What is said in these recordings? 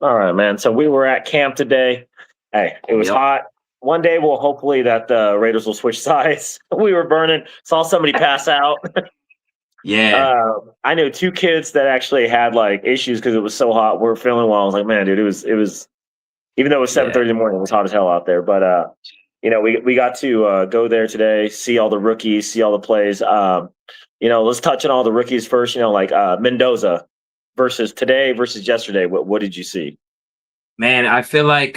All right, man. So we were at camp today. Hey, it was Yep. hot. One day we'll hopefully that the Raiders will switch sides. We were burning. Saw somebody pass out. Yeah. I knew two kids that actually had like issues because it was so hot. We are feeling well. I was like, man, dude, it was even though it was Yeah. 7:30 in the morning, it was hot as hell out there. But we got to go there today, see all the rookies, see all the plays. Let's touch on all the rookies first. Like Mendoza versus today versus yesterday. What did you see? Man, I feel like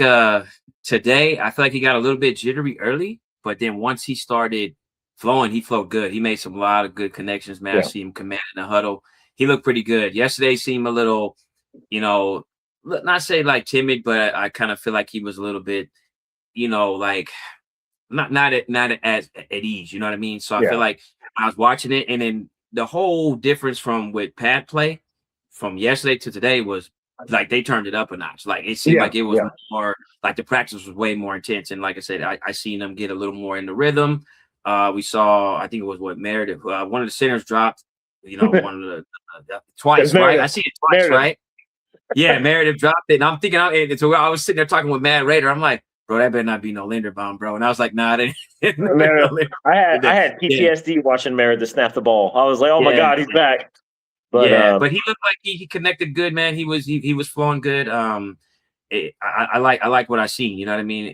today, I feel like he got a little bit jittery early, but then once he started flowing, he flowed good. He made some lot of good connections, man. I Yeah. see him commanding the huddle. He looked pretty good. Yesterday seemed a little, you know, not say like timid, but I kind of feel like he was a little bit, like not at ease. You know what I mean? So I feel Yeah. like I was watching it, and then the whole difference from with pad play from yesterday to today was like they turned it up a notch. Like it seemed Yeah. like it was Yeah. more like the practice was way more intense. And like I said, I seen them get a little more in the rhythm. We saw, I think it was what Meredith, one of the centers dropped, one of twice, right? I Meredith. see it twice, Meredith. right? Yeah, Meredith dropped it. And I'm thinking, and so I was sitting there talking with Matt Rader. I'm like, bro, that better not be no Linderbaum, bro. And I was like, nah, that ain't no Meredith. I had Yeah, PTSD watching Meredith snap the ball. I was like, oh my yeah, God, he's back. But yeah. But he looked like he connected good, man. He was flowing good. I like what I seen. You know what I mean?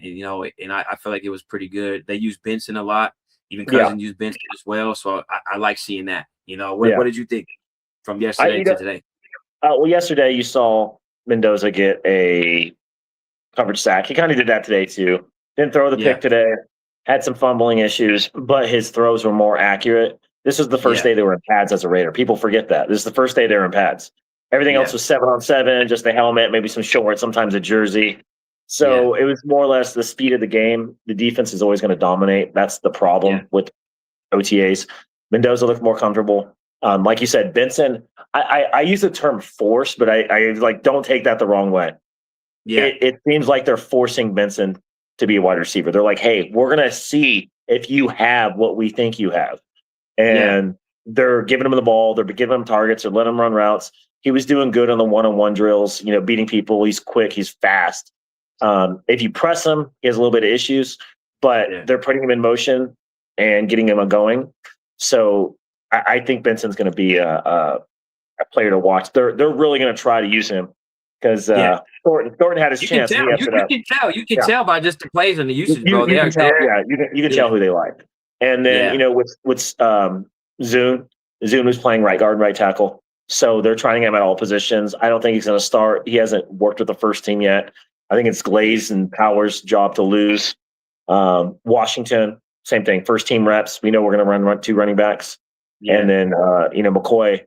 And I feel like it was pretty good. They used Benson a lot. Even yeah, Cousin used Benson as well. So I like seeing that. What yeah. what did you think from I yesterday you to know today? well yesterday you saw Mendoza get a coverage sack. He kind of did that today too. Didn't throw the Yeah, pick today. Had some fumbling issues, but his throws were more accurate. This was the first yeah, day they were in pads as a Raider. People forget that. This is the first day they were in pads. Everything else yeah, was 7-on-7, just the helmet, maybe some shorts, sometimes a jersey. yeah, So it was more or less the speed of the game. The defense is always going to dominate. That's the yeah, problem with OTAs. Mendoza looked more comfortable. Like you said, Benson. I use the term force, but I like don't take that the wrong way. yeah, It seems like they're forcing Benson to be a wide receiver. They're like, hey, we're gonna see if you have what we think you have, yeah, and they're giving him the ball. They're giving him targets. They're letting him run routes. He was doing good on the one-on-one drills. Beating people. He's quick. He's fast. If you press him, he has a little bit of issues, but yeah, they're putting him in motion and getting him going. So I think Benson's going to be a player to watch. They're really going to try to use him because yeah. Thornton had his You can chance and tell. he You, effed it you up. can tell. You can Yeah, tell by just the plays and the usage, bro. you can They're tell. they're Yeah, you can yeah, tell who they like. And then yeah, with Zune, Zune was playing right guard, right tackle. So they're trying him at all positions. I don't think he's going to start. He hasn't worked with the first team yet. I think it's yeah, Glaze and Powers' job to lose. Washington, same thing. First team reps. We know we're going to run two running backs, and yeah, then McCoy.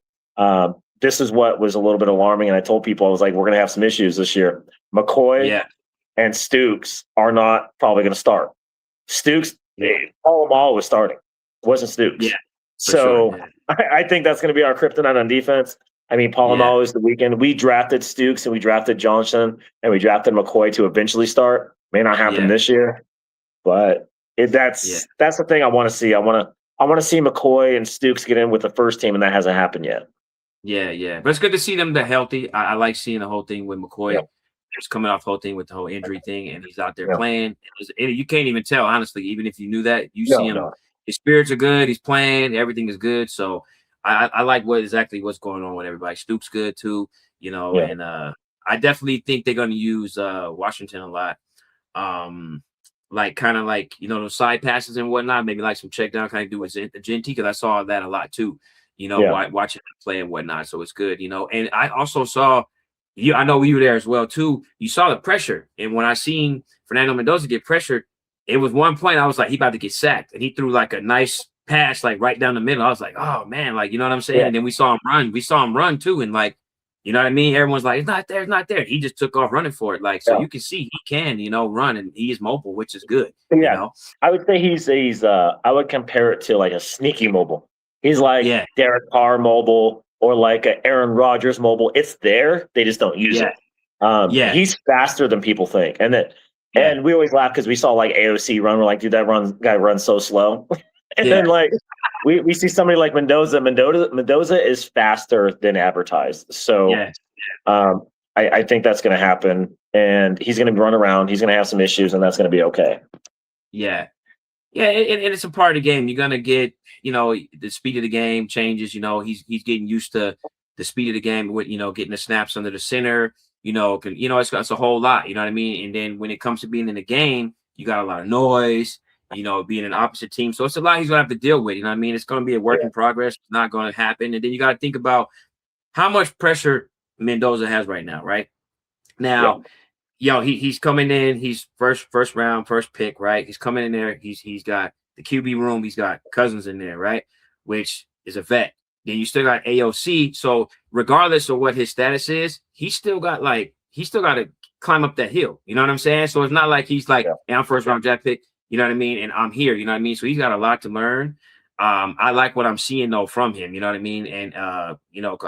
This is what was a little bit alarming, and I told people I was like, we're going to have some issues this year. McCoy yeah, and Stooks are not probably going to start. Stooks, yeah, Paul Mall was starting. It wasn't yeah, Stooks. for sure. So Yeah, I think that's going to be our kryptonite on defense. I mean, Paul yeah, Mall is the weekend. We drafted Stooks and we drafted Johnson and we drafted McCoy to eventually start. May not happen yeah, this year, but yeah, that's the thing I want to see. I want to see McCoy and Stooks get in with the first team, and that hasn't happened yet. yeah, yeah. But it's good to see them. They're healthy. I like seeing the whole thing with Yeah, McCoy. Just coming off the whole thing with the whole injury thing, and he's out there yeah, playing. You can't even tell, honestly. Even if you knew that, you see no, him. no, His spirits are good. He's playing. Everything is good. So I like exactly what's going on with everybody. Stoop's good too. yeah, And I definitely think they're going to use Washington a lot. Like kind of like those side passes and whatnot. Maybe like some check down kind of do with Genty, because I saw that a lot too. yeah, Watching him play and whatnot. So it's good. And I also saw you. I know you were there as well too. You saw the pressure, and when I seen Fernando Mendoza get pressured, it was one point I was like, he about to get sacked, and he threw like a nice pass like right down the middle. I was like, oh man, like you know what I'm saying. yeah. And then we saw him run. We saw him run too, and like you know what I mean. Everyone's like, it's not there, it's not there. He just took off running for it. Like so, Yeah. you can see he can run, and he is mobile, which is good. You Yeah, know. I would say he's I would compare it to like a sneaky mobile. He's like Yeah, Derek Carr mobile or like a Aaron Rodgers mobile. It's there, they just don't use yeah, it. yeah, He's faster than people think, yeah, and we always laugh because we saw like AOC run. We're like, dude, that guy runs so slow. And then yeah, like we see somebody like Mendoza. Mendoza is faster than advertised. So yeah, um, I think that's going to happen, and he's going to run around. He's going to have some issues, and that's going to be okay. Yeah. Yeah, and it's a part of the game. You're gonna get, the speed of the game changes. He's getting used to the speed of the game with, getting the snaps under the center. It's a whole lot. You know what I mean? And then when it comes to being in the game, you got a lot of noise. Being an opposite team, so it's a lot he's gonna have to deal with. You know what I mean? It's gonna be a work in progress. It's not gonna happen. And then you got to think about how much pressure Mendoza has right now. Right now. He's coming in. He's first round, first pick, right? He's coming in there. He's got the QB room. He's got Cousins in there, right? Which is a vet. Then you still got AOC. So regardless of what his status is, he's still got to climb up that hill. You know what I'm saying? So it's not like he's like, hey, I'm first round draft pick. You know what I mean? And I'm here. You know what I mean? So he's got a lot to learn. I like what I'm seeing though from him. You know what I mean? And I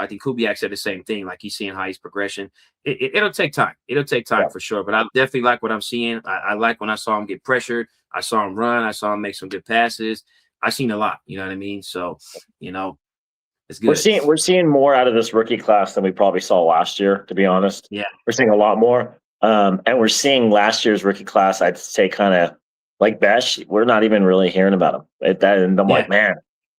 think Kubiak said the same thing. Like he's seeing how he's progression. It'll take time. It'll take time for sure. But I definitely like what I'm seeing. I like when I saw him get pressured. I saw him run. I saw him make some good passes. I've seen a lot. You know what I mean? So it's good. We're seeing more out of this rookie class than we probably saw last year. To be honest, we're seeing a lot more. And we're seeing last year's rookie class. I'd say kind of. Like Besh, we're not even really hearing about him. And I'm like, man.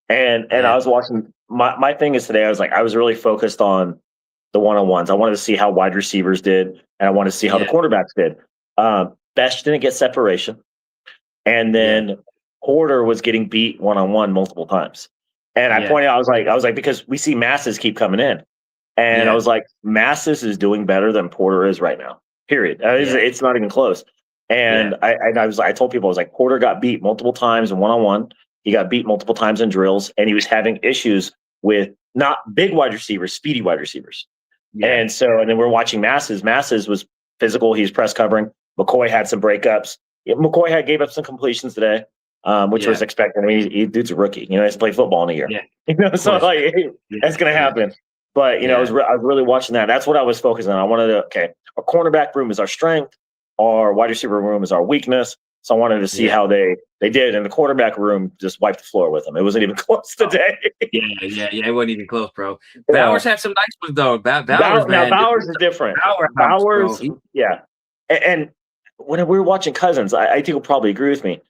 And I was watching. My thing is today. I was really focused on the one-on-ones. I wanted to see how wide receivers did, and I wanted to see how the quarterbacks did. Besh didn't get separation, and then Porter was getting beat one-on-one multiple times. And I pointed out, I was like, because we see Masses keep coming in, and I was like, Masses is doing better than Porter is right now. Period. It's not even close. And I told people, I was like, Porter got beat multiple times in one-on-one. He got beat multiple times in drills, and he was having issues with not big wide receivers, speedy wide receivers. Yeah. And then we're watching Masses. Masses was physical. He's press covering. McCoy had some breakups. McCoy gave up some completions today, which was expected. I mean, dude's a rookie. He hasn't played football in a year. Yeah. So that's going to happen. But I was really watching that. That's what I was focusing on. I wanted to our cornerback room is our strength. Our wide receiver room is our weakness. So I wanted to see how they did. And the quarterback room just wiped the floor with them. It wasn't even close today. It wasn't even close, bro. Bowers had some nice ones, though. Bowers is different. Bowers, And when we were watching Cousins, I think you'll probably agree with me.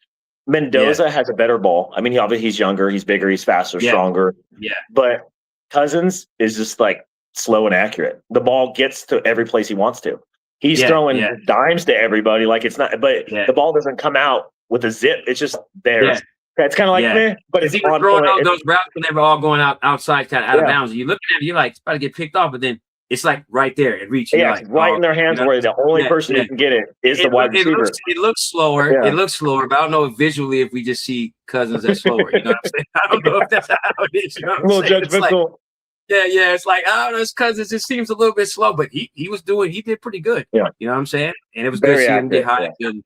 Mendoza has a better ball. I mean, obviously he's younger, he's bigger, he's faster, stronger. Yeah. But Cousins is just like slow and accurate. The ball gets to every place he wants to. He's throwing dimes to everybody like it's not, but the ball doesn't come out with a zip. It's just there. Yeah. It's kind of like, but it's even throwing those routes when they were all going outside, kind of out of bounds. You're looking at it, you're like, it's about to get picked off, but then it's like right there. It reaches. Yeah, it's right in their hands where the only person who can get it is the wide receiver. It looks slower. Yeah. It looks slower, but I don't know if visually if we just see Cousins as slower. You know what I'm saying? I don't know if that's how it is. You know what I'm saying? A little judgmental. It's like, I don't know, it's Cousins. It seems a little bit slow, but he did pretty good. Yeah. You know what I'm saying? And it was good to see him get high and,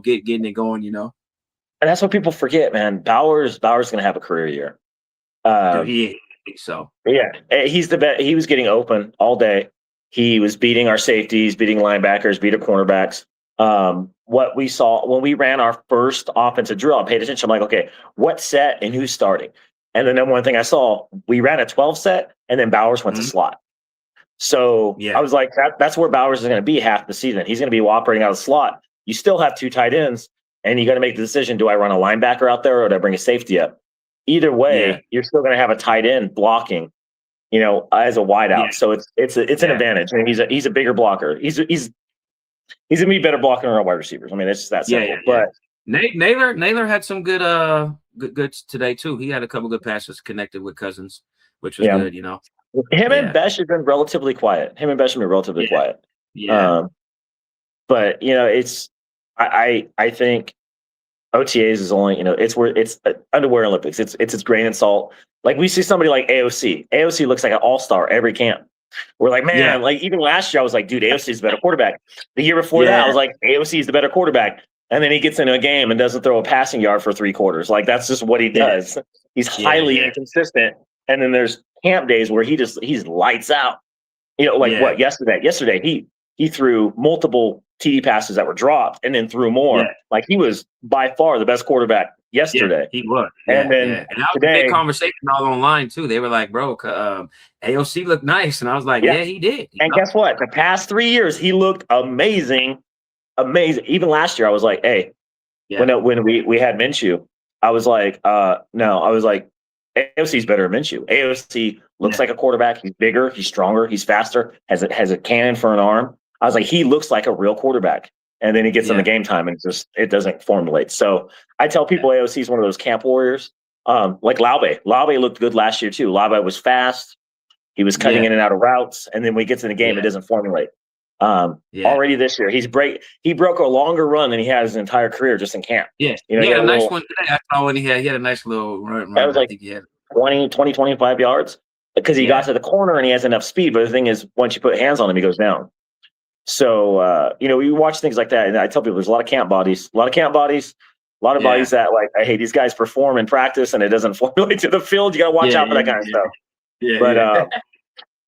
getting it going, And that's what people forget, man. Bowers going to have a career year. So. Yeah. He's the best. He was getting open all day. He was beating our safeties, beating linebackers, beating cornerbacks. What we saw when we ran our first offensive drill, I paid attention. I'm like, okay, what set and who's starting? And the number one thing I saw, we ran a 12 set, and then Bowers went to slot. So I was like, that's where Bowers is going to be half the season. He's going to be operating out of the slot. You still have two tight ends, and you got to make the decision: do I run a linebacker out there, or do I bring a safety up? Either way, you're still going to have a tight end blocking, as a wideout. Yeah. So it's an advantage. I mean, he's a bigger blocker. He's going to be better blocking than our wide receivers. I mean, it's just that simple. But Naylor had some good today too. He had a couple good passes connected with Cousins, which was good. Him and Besh have been relatively quiet. Quiet. Yeah. But it's I think OTAs is only it's underwear Olympics. It's grain and salt. Like we see somebody like AOC. AOC looks like an all-star every camp. We're like, man, like even last year I was like, dude, AOC is the better quarterback. The year before that I was like, AOC is the better quarterback. And then he gets into a game and doesn't throw a passing yard for 3 quarters. Like that's just what he does. Yeah. He's highly inconsistent. And then there's camp days where he's lights out. What yesterday? Yesterday he threw multiple TD passes that were dropped and then threw more. Yeah. Like he was by far the best quarterback yesterday. He was. And then And that was a today, big conversation all online too. They were like, bro, AOC looked nice. And I was like, yeah. yeah, he did. And guess what? The past 3 years, he looked amazing. Amazing. Even last year, I was like, hey, when we had Minshew, I was like, no, I was like, AOC's better than Minshew. AOC looks like a quarterback. He's bigger, he's stronger, he's faster, has a cannon for an arm. I was like, he looks like a real quarterback. And then he gets in the game time and it doesn't formulate. So I tell people AOC is one of those camp warriors. Like Laube. Laube looked good last year too. Laube was fast. He was cutting in and out of routes. And then when he gets in the game, it doesn't formulate. Already this year, he broke a longer run than he had his entire career just in camp. Yeah, you know, he had a nice one today. I saw when he had a nice little run. That was like 20, 25 yards because he got to the corner and he has enough speed. But the thing is, once you put hands on him, he goes down. So, you know, we watch things like that. And I tell people there's a lot of camp bodies, a lot of bodies that like, hey, these guys perform in practice and it doesn't formulate to the field. You got to watch out for that kind of stuff. But,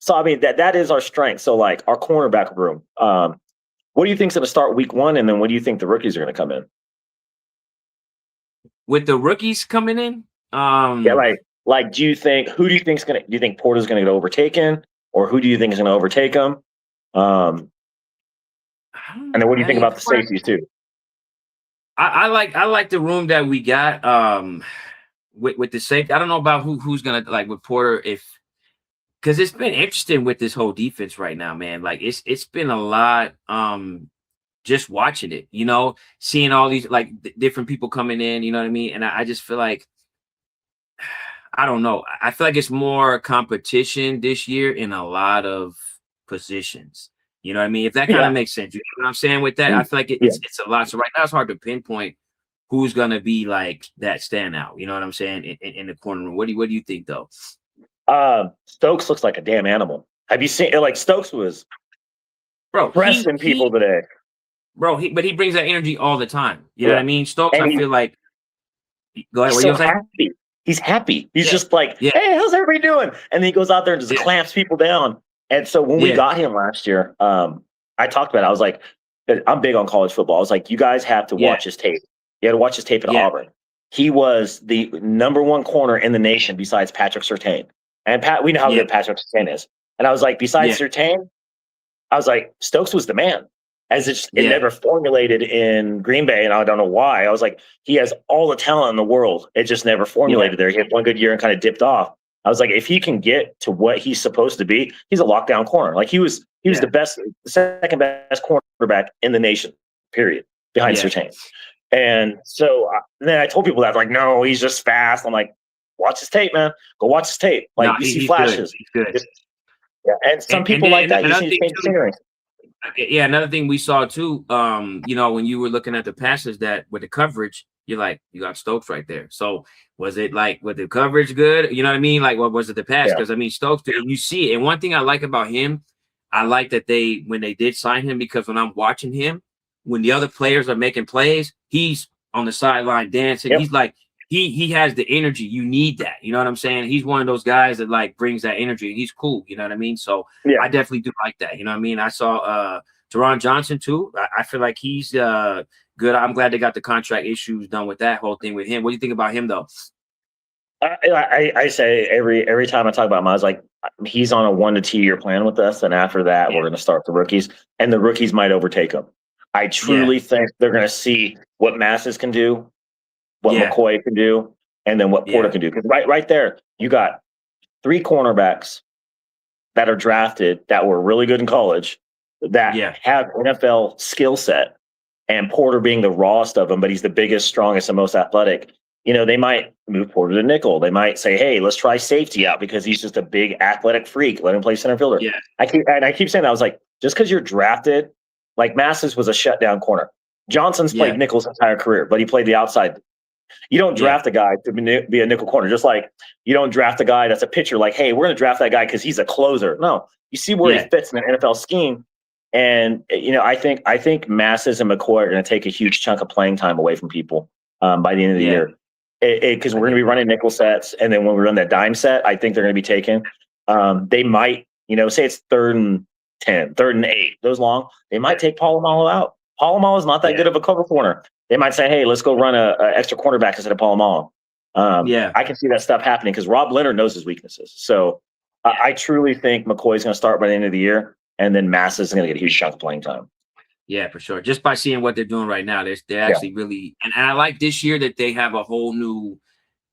so, I mean, that is our strength. So, like, our cornerback room, what do you think is going to start week 1? And then what do you think the rookies are going to come in? With the rookies coming in? Like, do you think Porter's going to get overtaken? Or who do you think is going to overtake him? And then what do you think about the safeties, too? I like the room that we got with the safety. I don't know about who's going to, like, with Porter, because it's been interesting with this whole defense right now, man. Like it's been a lot. Just watching it, you know, seeing all these like different people coming in, you know what I mean. And I just feel like I don't know. I feel like it's more competition this year in a lot of positions. You know what I mean? If that kind of makes sense, you know what I'm saying with that. I feel like it's a lot. So right now it's hard to pinpoint who's gonna be like that standout. You know what I'm saying in the corner room. What do you think though? Stokes looks like a damn animal. Have you seen like Stokes was pressing people today? Bro, but he brings that energy all the time. You know what I mean? Stokes, I feel like go ahead. What you happy. He's happy. He's just like, hey, how's everybody doing? And then he goes out there and just clamps people down. And so when we got him last year, I talked about it. I was like, I'm big on college football. I was like, you guys have to watch his tape. You had to watch his tape at Auburn. He was the number 1 corner in the nation besides Patrick Surtain. And we know how good Patrick Surtain is. And I was like, besides Surtain, I was like, Stokes was the man. As it never formulated in Green Bay, and I don't know why. I was like, he has all the talent in the world. It just never formulated there. He had one good year and kind of dipped off. I was like, if he can get to what he's supposed to be, he's a lockdown corner. Like he was the second best cornerback in the nation, period, behind Surtain. And so then I told people that, like, no, he's just fast. I'm like, watch his tape, man. Go watch his tape. Like, you see flashes. He's good. And some people like that. You see scenery. Yeah, another thing we saw too, you know, when you were looking at the passes that with the coverage, you're like, you got Stokes right there. So was it like, with the coverage good? You know what I mean? Like, what was it the pass? Because I mean, Stokes, you see it. And one thing I like about him, I like that when they did sign him, because when I'm watching him, when the other players are making plays, he's on the sideline dancing. He's like, he has the energy. You need that. You know what I'm saying? He's one of those guys that like brings that energy. He's cool. You know what I mean? So I definitely do like that. You know what I mean? I saw Teron Johnson too. I feel like he's good. I'm glad they got the contract issues done with that whole thing with him. What do you think about him though? I say every time I talk about him, I was like, he's on a 1 to 2 year plan with us. And after that, we're going to start the rookies, and the rookies might overtake him. I truly think they're going to see what Masses can do, what McCoy can do, and then what Porter can do. Because right there, you got 3 cornerbacks that are drafted that were really good in college that have NFL skill set, and Porter being the rawest of them, but he's the biggest, strongest, and most athletic. You know, they might move Porter to nickel. They might say, hey, let's try safety out because he's just a big athletic freak. Let him play center fielder. Yeah. I keep saying that. I was like, just because you're drafted, like Masses was a shutdown corner. Johnson's played nickel his entire career, but he played the outside. You don't draft a guy to be a nickel corner, just like you don't draft a guy that's a pitcher like, hey, we're going to draft that guy because he's a closer. No, you see where he fits in an NFL scheme. And, you know, I think Masses and McCoy are going to take a huge chunk of playing time away from people by the end of the year. Because we're going to be running nickel sets. And then when we run that dime set, I think they're going to be taken. They might, you know, say it's 3rd and 10, 3rd and 8, those long. They might take Polamalu out. Palomalo is not that good of a cover corner. They might say, hey, let's go run a extra cornerback instead of Palomalo. Yeah. I can see that stuff happening because Rob Leonard knows his weaknesses. So I truly think McCoy's going to start by the end of the year, and then Massa is going to get a huge chunk of playing time. Yeah, for sure. Just by seeing what they're doing right now, they're actually really, and I like this year that they have a whole new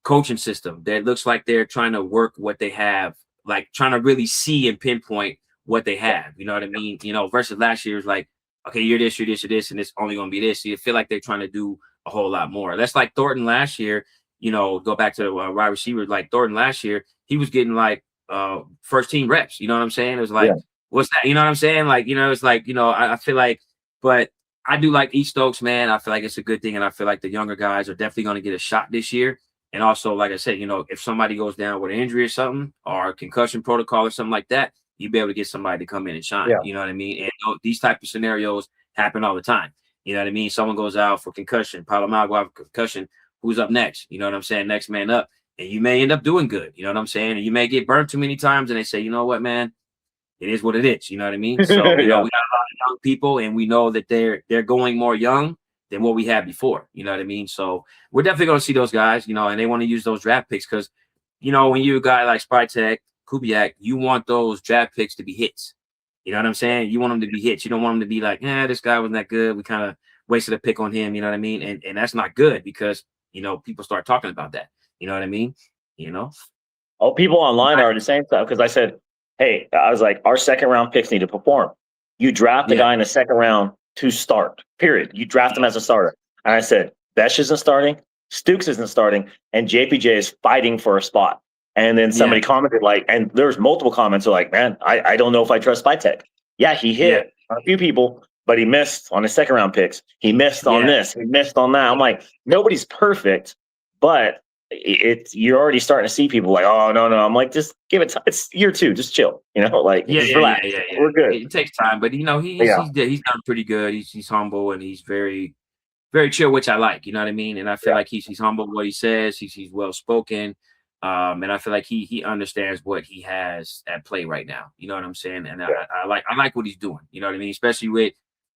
coaching system that looks like they're trying to work what they have, like trying to really see and pinpoint what they have. You know what I mean? You know, versus last year is like, okay, you're this, and it's only going to be this. So you feel like they're trying to do a whole lot more. That's like Thornton last year. You know, go back to the wide receiver, like Thornton last year, he was getting like first team reps. You know what I'm saying? It was like, what's that? You know what I'm saying? Like, you know, it's like, you know, I feel like, but I do like East Stokes, man. I feel like it's a good thing. And I feel like the younger guys are definitely going to get a shot this year. And also, like I said, you know, if somebody goes down with an injury or something, or a concussion protocol or something like that, you'll be able to get somebody to come in and shine. You know what I mean? And you know, these type of scenarios happen all the time. You know what I mean? Someone goes out for concussion, Palomalo go out for concussion. Who's up next? You know what I'm saying? Next man up. And you may end up doing good. You know what I'm saying? And you may get burnt too many times and they say, you know what, man? It is what it is. You know what I mean? So, you know, we got a lot of young people and we know that they're going more young than what we had before. You know what I mean? So we're definitely going to see those guys, you know, and they want to use those draft picks because, you know, when you're a guy like Spytek, Kubiak, you want those draft picks to be hits. You know what I'm saying? You want them to be hits. You don't want them to be like, this guy wasn't that good. We kind of wasted a pick on him. You know what I mean? And that's not good because, you know, people start talking about that. You know what I mean? You know? Oh, people online are the same stuff because I said, hey, I was like, our second round picks need to perform. You draft a guy in the second round to start, period. You draft him as a starter. And I said, Besh isn't starting, Stukes isn't starting, and JPJ is fighting for a spot. And then somebody commented like, and there's multiple comments are like, man, I don't know if I trust Spytek. Yeah, he hit on a few people, but he missed on his second round picks. He missed on this, he missed on that. I'm like, nobody's perfect, but you're already starting to see people like, oh no, I'm like, just give it time. It's year 2, just chill, you know, like just relax. We're good. It takes time, but you know, he's done pretty good. He's humble and he's very, very chill, which I like. You know what I mean? And I feel like he's humble in what he says. He's well spoken, and I feel like he understands what he has at play right now. You know what I'm saying? And I like what he's doing. You know what I mean? Especially with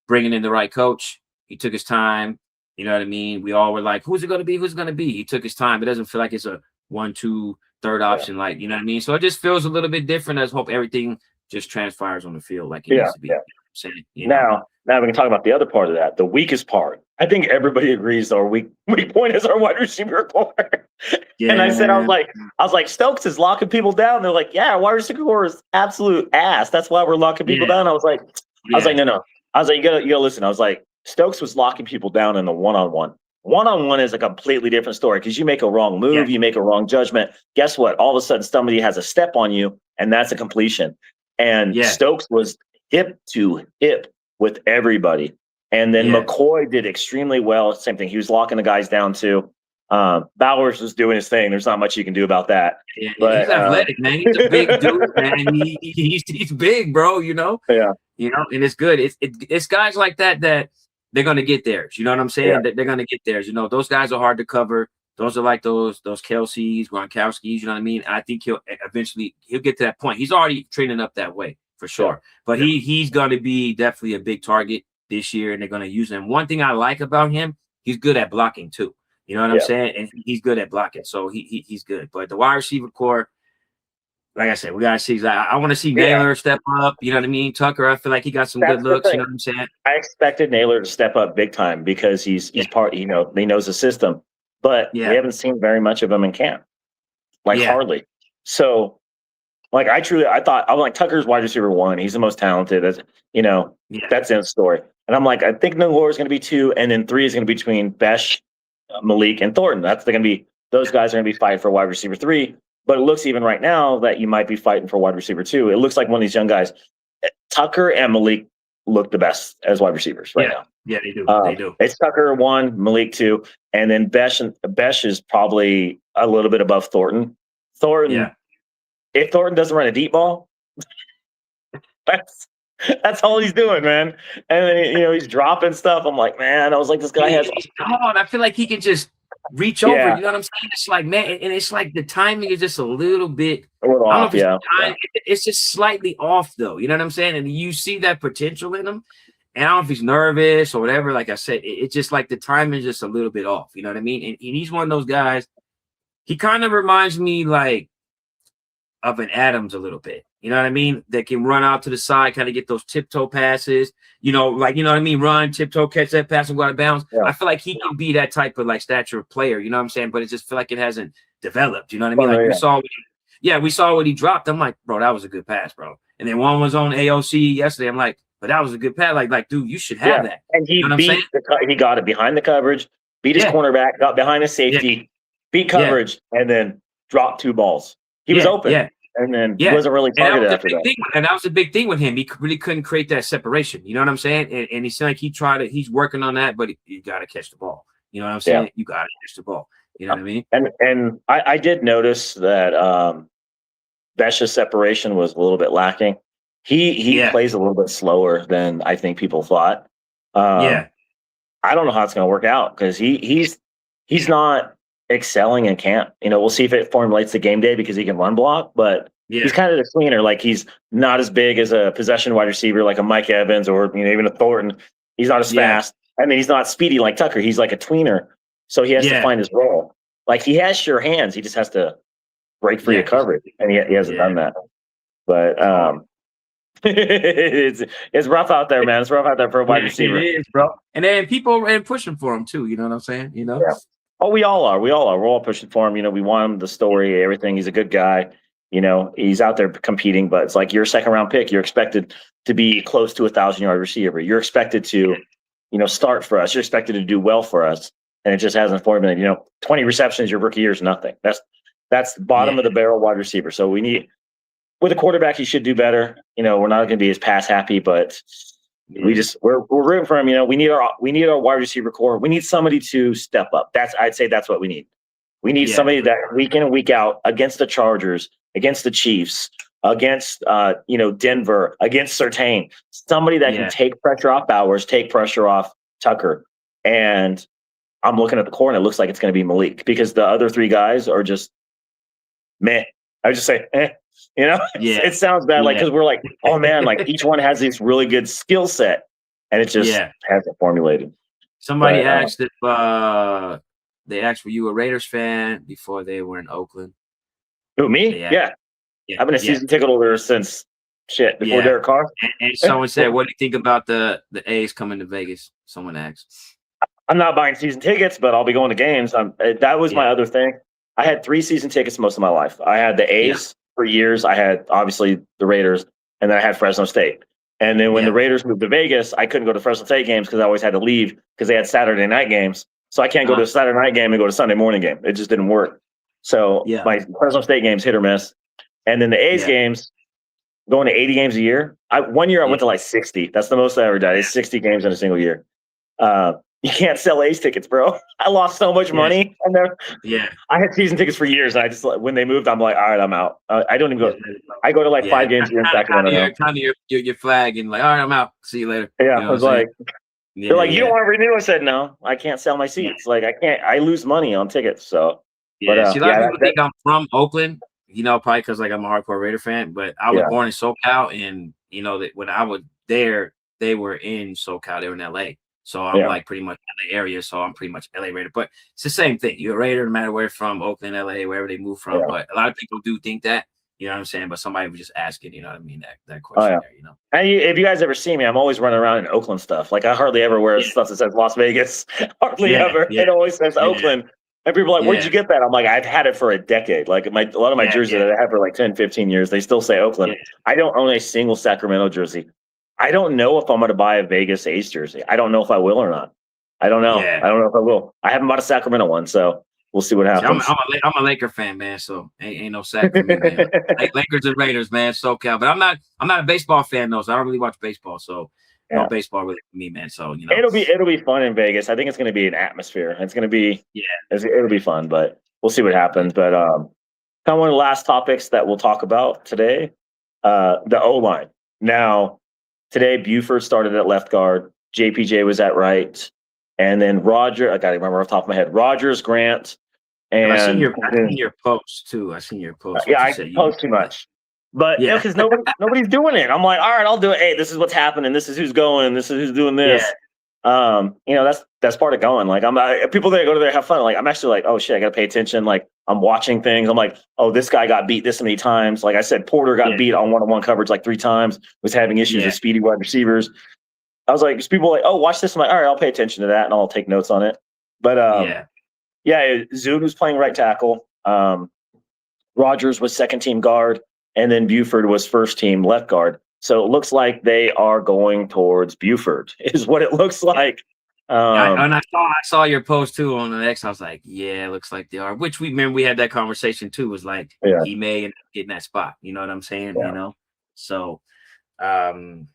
bringing in the right coach. He took his time. You know what I mean? We all were like, who's it going to be? Who's it going to be? He took his time. It doesn't feel like it's a 1, 2, third option. Like, you know what I mean? So it just feels a little bit different. I just hope everything just transpires on the field like it needs to be. You know what I'm saying? You know? Now we can talk about the other part of that, the weakest part. I think everybody agrees our weak point is our wide receiver core. And I said, I was like, Stokes is locking people down. They're like, yeah, wide receiver core is absolute ass. That's why we're locking people down. I was like, no. I was like, you gotta listen. I was like, Stokes was locking people down in the one-on-one. One-on-one is a completely different story because you make a wrong move, you make a wrong judgment. Guess what? All of a sudden, somebody has a step on you, and that's a completion. And Stokes was hip to hip with everybody. And then McCoy did extremely well. Same thing. He was locking the guys down too. Bowers was doing his thing. There's not much you can do about that. Yeah, but, he's athletic, man. He's a big dude, man. He's big, bro. You know. Yeah. You know, and it's good. It's guys like that they're gonna get theirs. You know what I'm saying? That they're gonna get theirs. You know, those guys are hard to cover. Those are like those Kelce's, Gronkowski's. You know what I mean? And I think he'll get to that point. He's already training up that way for sure. But he's gonna be definitely a big target this year, and they're gonna use him. One thing I like about him, he's good at blocking too. You know what I'm saying? And he's good at blocking, so he's good. But the wide receiver core, like I said, we gotta see. I want to see Naylor step up. You know what I mean? Tucker, I feel like he got some good looks. You know what I'm saying? I expected Naylor to step up big time because he's part. You know, he knows the system, but we haven't seen very much of him in camp, hardly. So, like, I thought I'm like Tucker's wide receiver 1. He's the most talented. That's that's the story. And I'm like, I think Nagor is going to be 2, and then 3 is going to be between Besh, Malik, and Thornton. Those guys are going to be fighting for wide receiver 3. But it looks even right now that you might be fighting for wide receiver 2. It looks like one of these young guys, Tucker and Malik, look the best as wide receivers right now. Yeah, they do. It's Tucker 1, Malik 2, and then Besh is probably a little bit above Thornton. If Thornton doesn't run a deep ball, that's all he's doing, man. And then he's dropping stuff. I'm like, man, I was like, this guy has. I feel like he can just reach over. You know what I'm saying? It's like, man, and it's like the timing is just a little bit off. It's just slightly off, though. You know what I'm saying? And you see that potential in him. And I don't know if he's nervous or whatever. Like I said, it's just like the timing is just a little bit off. You know what I mean? And he's one of those guys. He kind of reminds me like of an Adams a little bit. You know what I mean? That can run out to the side, kind of get those tiptoe passes. You know, like, you know what I mean? Run, tiptoe, catch that pass and go out of bounds. Yeah. I feel like he can be that type of like stature player. You know what I'm saying? But it just feel like it hasn't developed. You know what I mean? Like we saw what he dropped. I'm like, bro, that was a good pass, bro. And then one was on AOC yesterday. I'm like, but that was a good pass. Like, dude, you should have that. And he he got it behind the coverage, beat his cornerback, got behind his safety, beat coverage, and then dropped 2 balls. He was open. Yeah. And then he wasn't really targeted after that. And that was the big thing with him. He really couldn't create that separation. You know what I'm saying? And he seemed like he's working on that, but you got to catch the ball. You know what I'm saying? Yeah. You got to catch the ball. You know what I mean? And I did notice that Besh's separation was a little bit lacking. He plays a little bit slower than I think people thought. I don't know how it's going to work out because he's not excelling in camp. You know, we'll see if it formulates the game day because he can run block, but he's kind of a tweener. Like he's not as big as a possession wide receiver like a Mike Evans or even a Thornton. He's not as fast. I mean, he's not speedy like Tucker. He's like a tweener. So he has to find his role. Like he has sure hands. He just has to break free of coverage, and he hasn't done that. But it's rough out there, man. It's rough out there for a wide receiver. It is, bro. And then people are pushing for him too. You know what I'm saying? You know. Yeah. Oh, we all are. We're all pushing for him. You know, we want him, the story, everything. He's a good guy. You know, he's out there competing, but it's like you're a 2nd-round pick. You're expected to be close to 1,000-yard receiver. You're expected to, start for us. You're expected to do well for us, and it just hasn't formulated. 20 receptions your rookie year is nothing. That's the bottom of the barrel wide receiver. So we need, with a quarterback, he should do better. We're not going to be as pass happy, but we're rooting for him. We need our wide receiver core. We need somebody to step up. I'd say that's what we need. We need somebody that week in and week out against the Chargers, against the Chiefs, against Denver, against Surtain. Somebody that can take pressure off Bowers, take pressure off Tucker. And I'm looking at the core and it looks like it's going to be Malik because the other 3 guys are just meh. I would just say, it sounds bad, like, because we're like, oh man, like each one has this really good skill set, and it just hasn't formulated. Somebody asked if they asked, were you a Raiders fan before they were in Oakland? Who, me? Yeah. I've been a season ticket holder since before Derek Carr. And someone said, what do you think about the A's coming to Vegas? Someone asked. I'm not buying season tickets, but I'll be going to games. That was my other thing. I had 3 season tickets most of my life. I had the A's for years. I had obviously the Raiders, and then I had Fresno State. And then when the Raiders moved to Vegas, I couldn't go to Fresno State games because I always had to leave because they had Saturday night games. So I can't go to a Saturday night game and go to Sunday morning game. It just didn't work. So my Fresno State games hit or miss. And then the A's games, going to 80 games a year. One year I went to like 60. That's the most I ever did. It's 60 games in a single year. You can't sell A's tickets, bro. I lost so much money. And I had season tickets for years. And I just, when they moved, I'm like, all right, I'm out. I don't even go. I go to like 5 games a year in Sacramento. Kind of your flag and like, all right, I'm out. See you later. Yeah, I was like, they're like, you don't want to renew? I said, no, I can't sell my seats. Like, I can't. I lose money on tickets. So, see, a lot of people think I'm from Oakland. Probably because like I'm a hardcore Raider fan. But I was born in SoCal, and that when I was there, they were in SoCal. They were in LA. So I'm like pretty much in the area. So I'm pretty much LA Raider. But it's the same thing. You're a Raider no matter where from, Oakland, LA, wherever they move from. But a lot of people do think that. You know what I'm saying? But somebody was just asking, you know what I mean? That question there, And if you guys ever see me, I'm always running around in Oakland stuff. Like I hardly ever wear stuff that says Las Vegas. Hardly ever. It always says Oakland. And people are like, where'd you get that? I'm like, I've had it for a decade. Like a lot of my jerseys that I have for like 10, 15 years, they still say Oakland. I don't own a single Sacramento jersey. I don't know if I'm going to buy a Vegas A's jersey. I don't know if I will or not. I don't know. I don't know if I will. I haven't bought a Sacramento one, so we'll see what happens. I'm a Laker fan, man. So ain't no Sac for me, man. Lakers and Raiders, man. SoCal, but I'm not a baseball fan though. So I don't really watch baseball. So no baseball really for me, man. So it'll be fun in Vegas. I think it's going to be an atmosphere. It's going to be it'll be fun, but we'll see what happens. But kind of one of the last topics that we'll talk about today, the O-line. Now today Buford started at left guard. JPJ was at right. And then Roger, I got to remember off the top of my head, Rogers, Grant. And I seen your post too. I seen your post. I post too much. But Yeah. because nobody's doing it. I'm like, all right, I'll do it. Hey, this is what's happening. This is who's going. This is who's doing this. Yeah. That's part of going. Like people that go to there have fun. Like I'm actually like, oh shit, I gotta pay attention. Like I'm watching things. I'm like, oh, this guy got beat this many times. Like I said, Porter got Yeah. beat on one-on-one coverage like 3 times. Was having issues Yeah. with speedy wide receivers. I was like, people were like, oh, watch this. I'm like, all right, I'll pay attention to that and I'll take notes on it. But Zune was playing right tackle. Rogers was second team guard, and then Buford was first team left guard. So it looks like they are going towards Buford, is what it looks like. And I saw your post too on the X. I was like, yeah, it looks like they are. Which we had that conversation too. Was like he may end up getting that spot. You know what I'm saying? Yeah. You know. So, and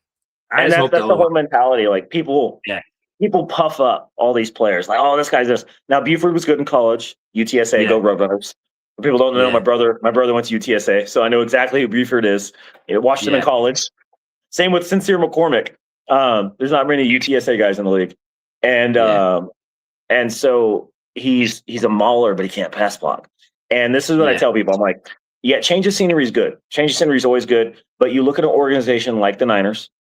that's the whole mentality. Like people puff up all these players. Like, oh, this guy's this. Now Buford was good in college. UTSA, go Roadrunners. People don't know my brother. My brother went to UTSA, so I know exactly who Buford is. I watched him in college. Same with Sincere McCormick. There's not many UTSA guys in the league, and so he's a mauler, but he can't pass block. And this is what I tell people. I'm like, change of scenery is good. Change of scenery is always good. But you look at an organization like the Niners,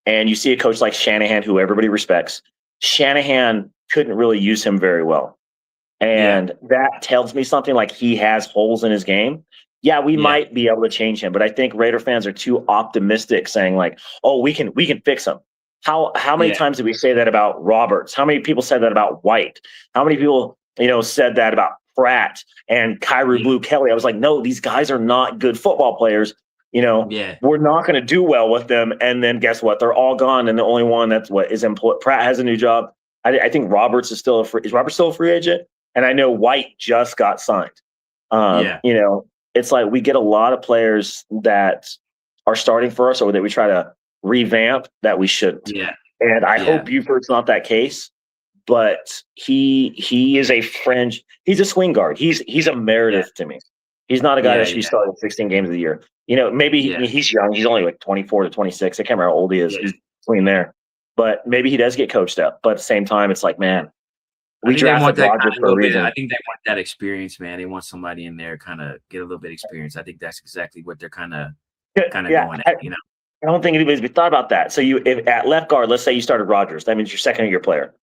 and you see a coach like Shanahan, who everybody respects. Shanahan couldn't really use him very well. And that tells me something like he has holes in his game. Yeah, we might be able to change him, but I think Raider fans are too optimistic saying like, oh, we can fix him. How many times did we say that about Roberts? How many people said that about White? How many people, said that about Pratt and Kyrou Blue Kelly? I was like, no, these guys are not good football players. We're not going to do well with them. And then guess what? They're all gone. And the only one that's is employed. Pratt has a new job. I think Roberts is still is Roberts still a free agent? And I know White just got signed. It's like we get a lot of players that are starting for us or that we try to revamp that we shouldn't. Yeah. And I hope Buford's not that case, but he is a fringe. He's a swing guard. He's a Meredith to me. He's not a guy that should be starting 16 games of the year. Maybe he's young. He's only like 24 to 26. I can't remember how old he is. He's between there. But maybe he does get coached up. But at the same time, it's like, man, we drafted Rodgers for a reason. I think they want that experience, man. They want somebody in there kind of get a little bit of experience. I think that's exactly what they're kind of going at, I don't think anybody's thought about that. So if at left guard, let's say you started Rodgers, that means you're second-year player.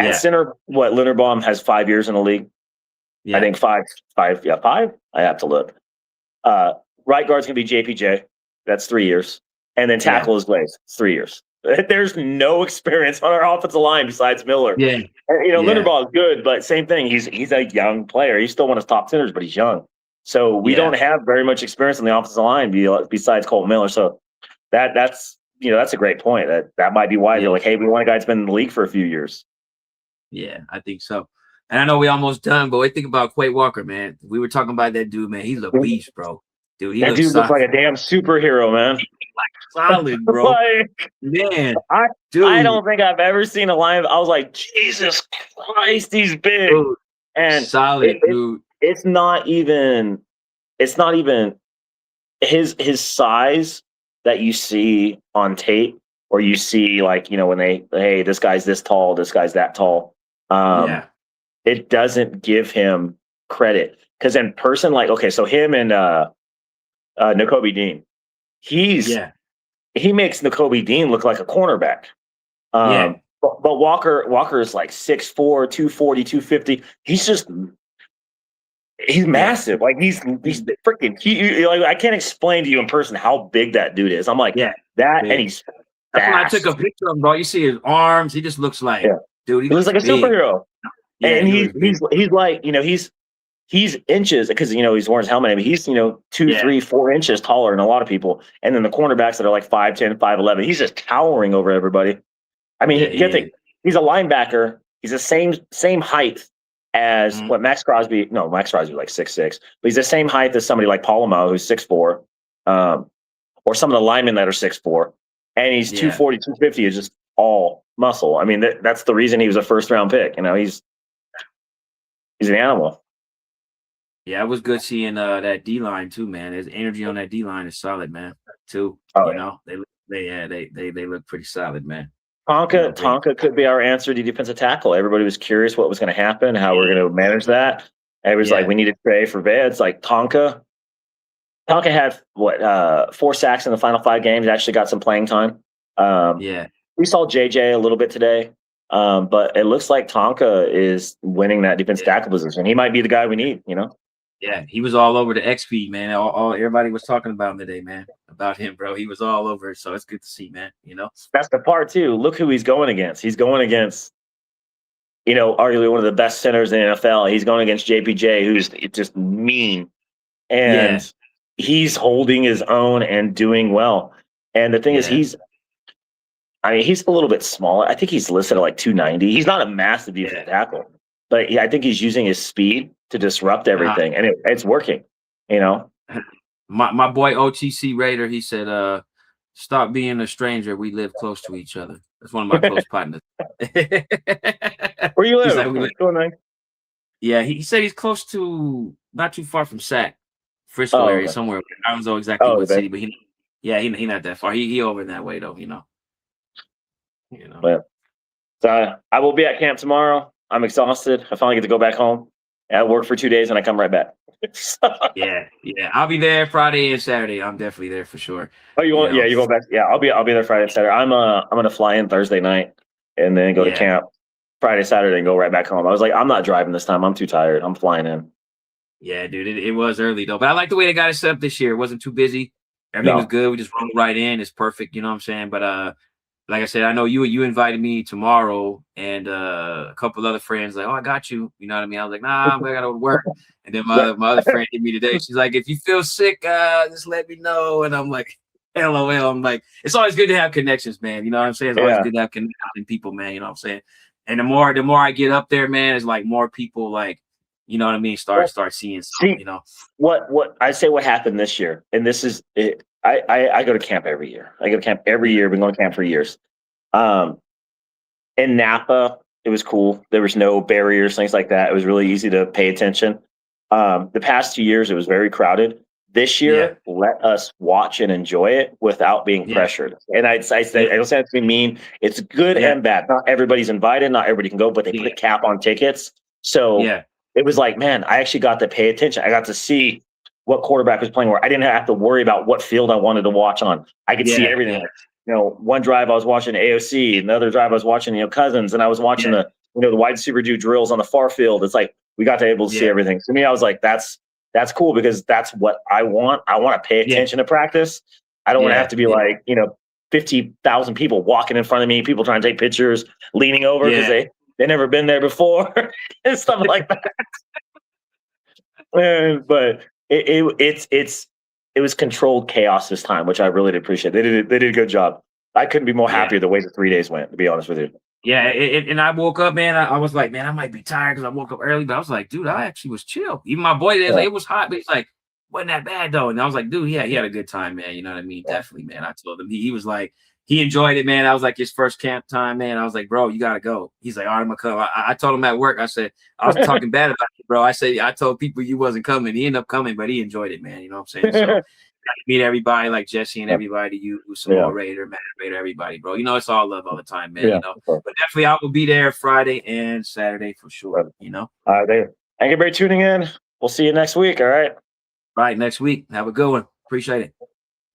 At center, Linderbaum has 5 years in the league. I think five. I have to look. Right guard's gonna be JPJ. That's 3 years, and then tackle is Glaze. It's 3 years. There's no experience on our offensive line besides Miller. Linderbaum is good, but same thing. He's a young player. He's still one of the top centers, but he's young. So we don't have very much experience on the offensive line besides Colton Miller. So that's a great point. That might be why they're like, hey, we want a guy that's been in the league for a few years. Yeah, I think so. And I know we almost done, but think about Quay Walker, man. We were talking about that dude, man. He's a beast, bro. Dude, that dude looks like a damn superhero, man. Solid, bro. Man, I don't think I've ever seen a lion. I was like, Jesus Christ, he's big. Dude, and solid, dude. It's not even his size that you see on tape, or you see like, when hey, this guy's this tall, this guy's that tall. It doesn't give him credit. Because in person, like, okay, so him and Nakobe Dean, he makes Nakobe Dean look like a cornerback. But Walker is like 6'4", 240, 250. He's massive. Like he's freaking. Like I can't explain to you in person how big that dude is. I'm like, and he's fast. That's when I took a picture of him, bro. You see his arms. He just looks like, dude. He looks like a superhero. Yeah, and he's like, he's inches because he's wearing his helmet. I mean, he's 2, 3, 4 inches taller than a lot of people. And then the cornerbacks that are like 5'10", 5'11", he's just towering over everybody. I mean, he's a linebacker. He's the same height as what Max Crosby. No, Max Crosby like 6'6", but he's the same height as somebody like Polamalu, who's 6'4", or some of the linemen that are 6'4", and he's 240, 250 is just all muscle. I mean, that's the reason he was a first-round pick. He's an animal. Yeah, it was good seeing that D line too, man. His energy on that D line is solid, man. Too, they look pretty solid, man. Tonka could be our answer to defensive tackle. Everybody was curious what was going to happen, how we're going to manage that. And it was like we need to trade for vets like Tonka. Tonka had what 4 sacks in the final 5 games. Actually got some playing time. Um, Yeah. we saw JJ a little bit today, but it looks like Tonka is winning that defense Yeah. tackle position. He might be the guy we need. You know. Yeah, he was all over the XP, man. All everybody was talking about him today, man. About him, bro. He was all over it. So it's good to see, man. You know? That's the part too. Look who he's going against. He's going against, arguably one of the best centers in the NFL. He's going against JPJ, who's just mean, Yeah. and he's holding his own and doing well. And the thing is, Yeah. he's a little bit smaller. I think he's listed at like 290. He's not a massive defensive tackle, but I think he's using his speed to disrupt everything, and it's working. You know, My boy OTC Raider, he said, stop being a stranger. We live close to each other. That's one of my close partners. where you He's live? like, What's going on? yeah, he said he's close to not too far from Sac, Frisco Oh, area okay. somewhere. I don't know exactly Oh, what okay. city, but he not that far. He over in that way though, you know. But so I will be at camp tomorrow. I'm exhausted. I finally get to go back home. I work for 2 days and I come right back. Yeah. I'll be there Friday and Saturday. I'm definitely there for sure. Oh, you want? You know? Yeah, you go back. Yeah, I'll be there Friday and Saturday. I'm gonna fly in Thursday night and then go to Yeah. camp Friday, Saturday, and go right back home. I was like, I'm not driving this time. I'm too tired. I'm flying in. Yeah, dude, it was early though. But I like the way they got it set up this year. It wasn't too busy. Everything was No. good. We just rolled right in. It's perfect. You know what I'm saying? But like I said, I know you invited me tomorrow and a couple other friends like, oh, I got you. You know what I mean? I was like, nah, I gotta go to work. And then my other friend hit me today. She's like, if you feel sick, just let me know. And I'm like, LOL. I'm like, it's always good to have connections, man. You know what I'm saying? It's always good to have connections people, man. You know what I'm saying? And the more I get up there, man, it's like more people like, you know what I mean? Start seeing something, you know. What I say what happened this year, and this is it. I go to camp every year. I go to camp every year. Been going to camp for years. In Napa, it was cool. There was no barriers, things like that. It was really easy to pay attention. The past 2 years, it was very crowded. This year, let us watch and enjoy it without being pressured. And I say, I don't say that to be mean. It's good and bad. Not everybody's invited. Not everybody can go, but they put a cap on tickets. So it was like, man, I actually got to pay attention. I got to see what quarterback was playing where. I didn't have to worry about what field I wanted to watch on. I could see everything. One drive I was watching AOC, another drive I was watching, Cousins, and I was watching the wide receiver do drills on the far field. It's like we got to able to see everything. To me, I was like, that's cool because that's what I want. I want to pay attention to practice. I don't want to have to be like, 50,000 people walking in front of me, people trying to take pictures, leaning over because they never been there before and stuff like that. But it was controlled chaos this time, which I really did appreciate. They did a good job. I couldn't be more happier the way the 3 days went, to be honest with you. Yeah, and I woke up, man. I was like, man, I might be tired because I woke up early, but I was like, dude, I actually was chill. Even my boy, it was hot, but he's like, wasn't that bad though. And I was like, dude, he had a good time, man. You know what I mean? Definitely, man. I told him he was like, he enjoyed it, man. I was like his first camp time, man. I was like, bro, you gotta go. He's like, all right, I'm gonna come. I told him at work, I said, I was talking bad about you, bro. I said, I told people you wasn't coming. He ended up coming, but he enjoyed it, man. You know what I'm saying? So meet everybody like Jesse and everybody, you, Samoa Raider, Matt Raider, everybody, bro. It's all love all the time, man. But definitely I will be there Friday and Saturday for sure. All right, thank you for tuning in. We'll see you next week. All right. Right, next week. Have a good one. Appreciate it.